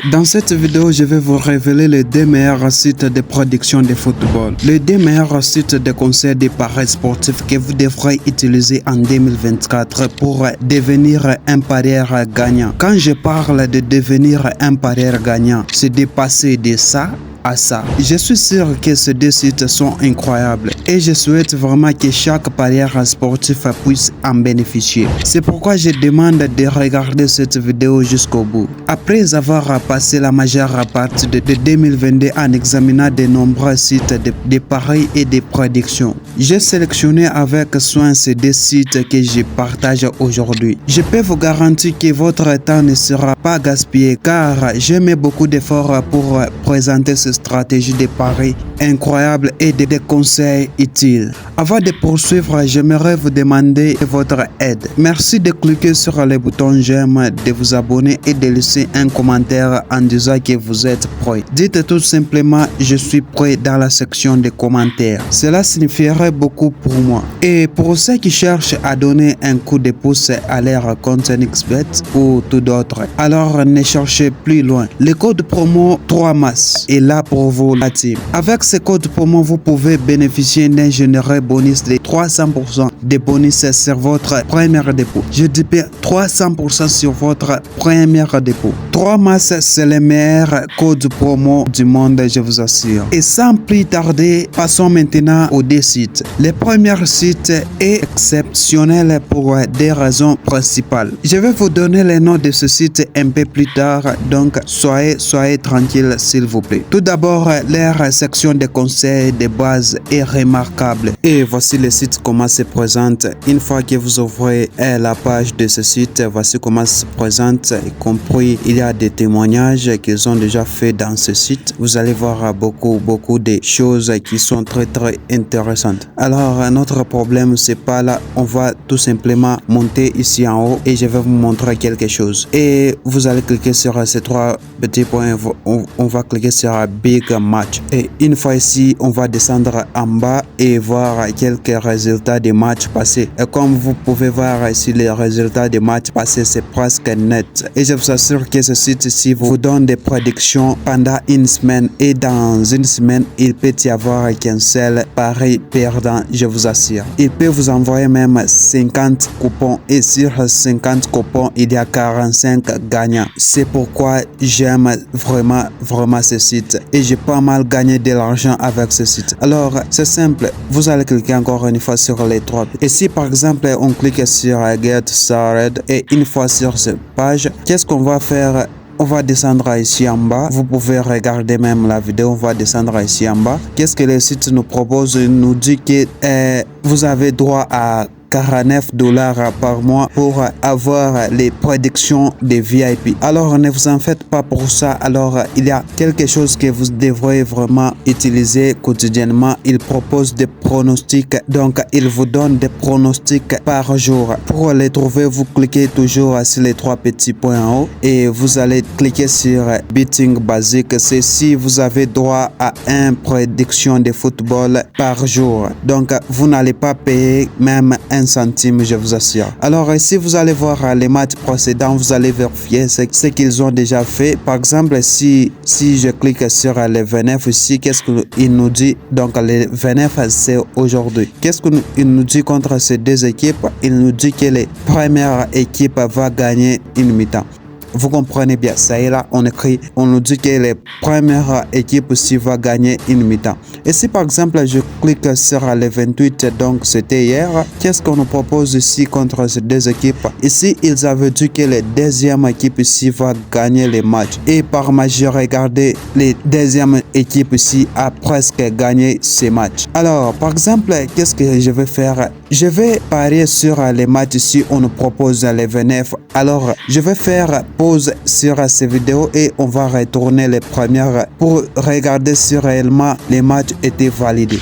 Dans cette vidéo, je vais vous révéler les 2 meilleurs sites de production de football. Les 2 meilleurs sites de conseil des paris sportifs que vous devrez utiliser en 2024 pour devenir un parieur gagnant. Quand je parle de devenir un parieur gagnant, c'est de passer de ça à ça. Je suis sûr que ces 2 sites sont incroyables et je souhaite vraiment que chaque parieur sportif puisse en bénéficier. C'est pourquoi je demande de regarder cette vidéo jusqu'au bout. Après avoir passé la majeure partie de 2022 en examinant de nombreux sites de paris et de prédictions, j'ai sélectionné avec soin ces 2 sites que je partage aujourd'hui. Je peux vous garantir que votre temps ne sera pas gaspillé car j'ai mis beaucoup d'efforts pour présenter ce stratégie de paris incroyable et des conseils utiles. Avant de poursuivre, j'aimerais vous demander votre aide. Merci de cliquer sur le bouton j'aime, de vous abonner et de laisser un commentaire en disant que vous êtes prêt. Dites tout simplement je suis prêt dans la section des commentaires. Cela signifierait beaucoup pour moi. Et pour ceux qui cherchent à donner un coup de pouce à leur compte NXBet ou tout d'autre, alors ne cherchez plus loin. Le code promo 3MAS est là pour vous la team. Avec ce code promo, vous pouvez bénéficier d'un généreux bonus de 300% de bonus sur votre premier dépôt. Je dis bien 300% sur votre premier dépôt. 3MAS, c'est le meilleur code promo du monde, je vous assure. Et sans plus tarder, passons maintenant aux 2 sites. Le premier site est exceptionnel pour 2 raisons principales. Je vais vous donner le nom de ce site un peu plus tard, donc soyez tranquille s'il vous plaît. Tout d'abord, leur section de conseils de base est remarquable. Et voici le site comment se présente. Une fois que vous ouvrez la page de ce site, voici comment se présente, y compris il y a des témoignages qu'ils ont déjà fait dans ce site. Vous allez voir beaucoup de choses qui sont très intéressantes. Alors notre problème c'est pas là, on va tout simplement monter ici en haut et je vais vous montrer quelque chose. Et vous allez cliquer sur ces 3 petits points, on va cliquer sur Big Match. Et une fois ici, on va descendre en bas et voir quelques résultats des matchs passés. Et comme vous pouvez voir ici, les résultats des matchs passés, c'est presque net. Et je vous assure que ce site-ci vous donne des prédictions pendant une semaine. Et dans une semaine, il peut y avoir qu'un seul pari perdant, je vous assure. Il peut vous envoyer même 50 coupons. Et sur 50 coupons, il y a 45 gagnants. C'est pourquoi j'aime vraiment ce site. Et j'ai pas mal gagné de l'argent avec ce site. Alors, c'est simple. Vous allez cliquer encore une fois sur les 3. Et si par exemple, on clique sur Get Started et une fois sur cette page, qu'est-ce qu'on va faire? On va descendre ici en bas. Vous pouvez regarder même la vidéo. On va descendre ici en bas. Qu'est-ce que le site nous propose? Il nous dit que vous avez droit à $49 par mois pour avoir les prédictions des VIP. Alors ne vous en faites pas pour ça. Alors il y a quelque chose que vous devrez vraiment utiliser quotidiennement. Il propose des pronostics, donc il vous donne des pronostics par jour. Pour les trouver, vous cliquez toujours sur les 3 petits points en haut et vous allez cliquer sur Betting basique. C'est si vous avez droit à une prédiction de football par jour. Donc vous n'allez pas payer même 1 centime, je vous assure. Alors ici vous allez voir les matchs précédents, vous allez vérifier ce qu'ils ont déjà fait. Par exemple, si je clique sur le 29 ici, qu'est-ce qu'il nous dit? Donc le 29 c'est aujourd'hui. Qu'est-ce qu'il nous dit contre ces 2 équipes? Il nous dit que la première équipe va gagner une mi-temps. Vous comprenez bien, ça est là, on écrit, on nous dit que la première équipe aussi va gagner une mi-temps. Et si par exemple je clique sur le 28, donc c'était hier, qu'est-ce qu'on nous propose ici contre ces 2 équipes? Ici, ils avaient dit que la deuxième équipe ici va gagner les matchs. Et par magie, regardez, la deuxième équipe ici a presque gagné ces matchs. Alors, par exemple, qu'est-ce que je vais faire? Je vais parier sur les matchs ici, on nous propose les 29. Alors, je vais faire pause sur cette vidéo et on va retourner les premières pour regarder si réellement les matchs étaient validés.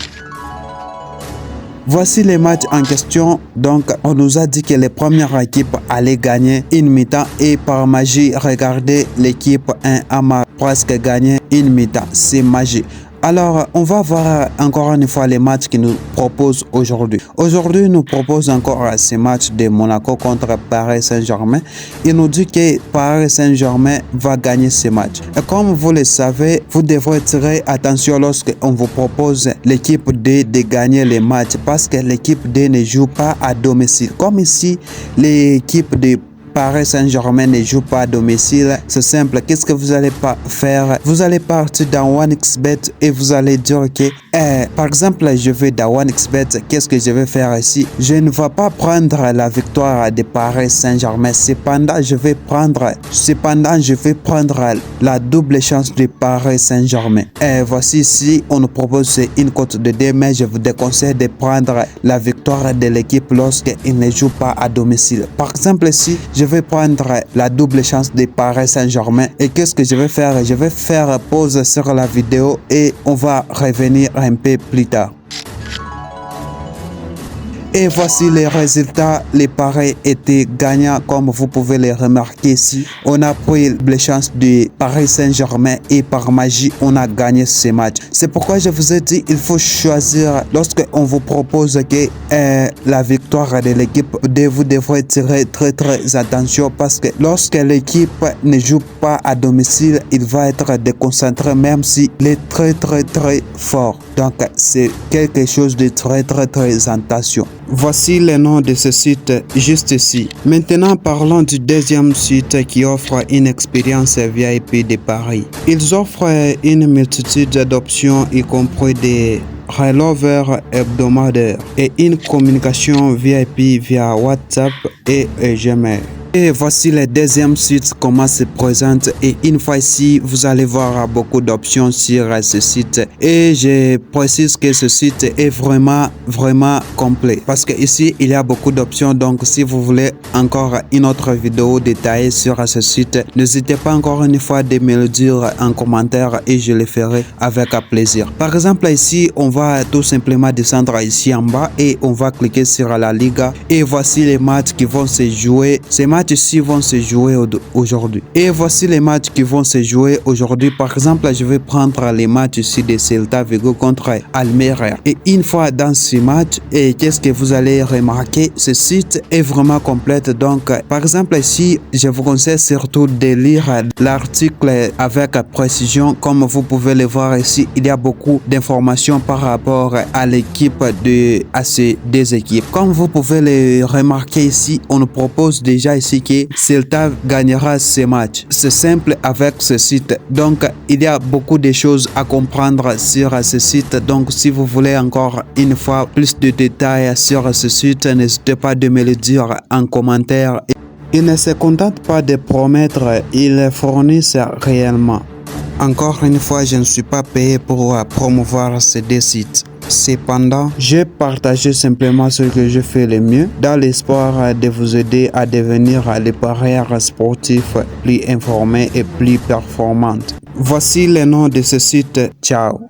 Voici les matchs en question. Donc, on nous a dit que les premières équipes allaient gagner une mi-temps et par magie, regardez, l'équipe 1 a presque gagné une mi-temps. C'est magique. Alors, on va voir encore une fois les matchs qu'ils nous proposent aujourd'hui. Aujourd'hui, nous propose encore ces matchs de Monaco contre Paris Saint-Germain. Il nous dit que Paris Saint-Germain va gagner ces matchs. Et comme vous le savez, vous devrez tirer attention lorsqu'on vous propose l'équipe D de gagner les matchs parce que l'équipe D ne joue pas à domicile. Comme ici, l'équipe de Paris Saint-Germain ne joue pas à domicile. C'est simple. Qu'est-ce que vous allez pas faire? Vous allez partir dans OneXBet et vous allez dire que, par exemple, je vais dans OneXBet. Qu'est-ce que je vais faire ici? Je ne vais pas prendre la victoire de Paris Saint-Germain. Cependant, je vais prendre la double chance de Paris Saint-Germain. Et voici ici, on nous propose une cote de 2, mais je vous déconseille de prendre la victoire de l'équipe lorsqu'il ne joue pas à domicile. Par exemple, ici, je vais prendre la double chance de Paris Saint-Germain. Et qu'est-ce que je vais faire? Je vais faire pause sur la vidéo et on va revenir un peu plus tard. Et voici les résultats. Les paris étaient gagnants comme vous pouvez les remarquer ici. On a pris les chances de Paris Saint-Germain et par magie, on a gagné ce match. C'est pourquoi je vous ai dit, il faut choisir lorsque on vous propose que la victoire de l'équipe D, vous devrez tirer très attention parce que lorsque l'équipe ne joue pas à domicile, il va être déconcentré même s'il est très fort. Donc, c'est quelque chose de très attention. Voici le nom de ce site juste ici. Maintenant, parlons du deuxième site qui offre une expérience VIP de Paris. Ils offrent une multitude d'options, y compris des rollovers hebdomadaires et une communication VIP via WhatsApp et Gmail. Et voici le deuxième site, comment se présente. Et une fois ici, vous allez voir beaucoup d'options sur ce site. Et je précise que ce site est vraiment complet. Parce que ici, il y a beaucoup d'options. Donc, si vous voulez encore une autre vidéo détaillée sur ce site, n'hésitez pas encore une fois de me le dire en commentaire et je le ferai avec plaisir. Par exemple, ici, on va tout simplement descendre ici en bas et on va cliquer sur la Liga. Et voici les matchs qui vont se jouer. Ces matchs ici vont se jouer aujourd'hui. Et voici les matchs qui vont se jouer aujourd'hui. Par exemple, je vais prendre les matchs ici de Celta Vigo contre Almeria. Et une fois dans ce match, et qu'est-ce que vous allez remarquer? Ce site est vraiment complète. Donc, par exemple, ici, je vous conseille surtout de lire l'article avec précision. Comme vous pouvez le voir ici, il y a beaucoup d'informations par rapport à l'équipe à ces deux équipes. Comme vous pouvez le remarquer ici, on nous propose déjà ici que Celta gagnera ce match. C'est simple avec ce site. Donc, il y a beaucoup de choses à comprendre sur ce site. Donc, si vous voulez encore une fois plus de détails sur ce site, n'hésitez pas de me le dire en commentaire. Ils ne se contentent pas de promettre, ils fournissent réellement. Encore une fois, je ne suis pas payé pour promouvoir ces deux sites. Cependant, j'ai partagé simplement ce que je fais le mieux dans l'espoir de vous aider à devenir les parieurs sportifs plus informés et plus performants. Voici le nom de ce site. Ciao.